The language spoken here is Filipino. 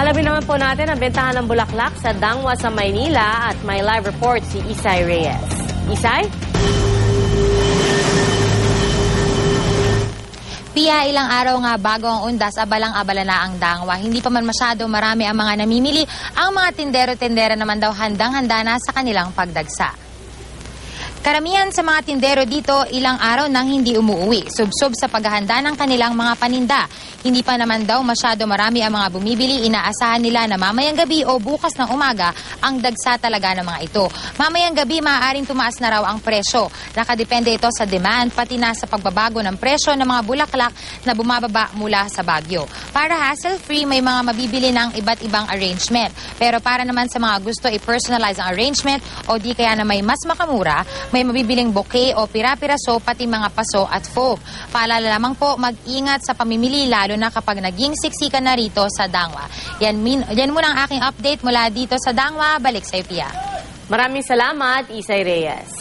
Alamin naman po natin ang bentahan ng bulaklak sa Dangwa sa Maynila at may live report si Isay Reyes. Isay? Pia, ilang araw nga bago ang undas, abalang-abala na ang Dangwa. Hindi pa man masyado marami ang mga namimili. Ang mga tindero-tindera naman daw handang-handa na sa kanilang pagdagsa. Karamihan sa mga tindero dito, ilang araw nang hindi umuwi, subsob sa paghahanda ng kanilang mga paninda. Hindi pa naman daw masyado marami ang mga bumibili, inaasahan nila na mamayang gabi o bukas ng umaga ang dagsa talaga ng mga ito. Mamayang gabi, maaaring tumaas na raw ang presyo. Nakadepende ito sa demand, pati na sa pagbabago ng presyo ng mga bulaklak na bumababa mula sa Baguio. Para hassle-free, may mga mabibili ng iba't ibang arrangement. Pero para naman sa mga gusto i-personalize ang arrangement o di kaya na may mas makamura, may mabibiling bouquet o pira-piraso pati mga paso at folk. Paalala lamang po, mag-ingat sa pamimili lalo na kapag naging siksikan na rito sa Dangwa. Yan muna ang aking update mula dito sa Dangwa. Balik sa Pia. Maraming salamat, Isay Reyes.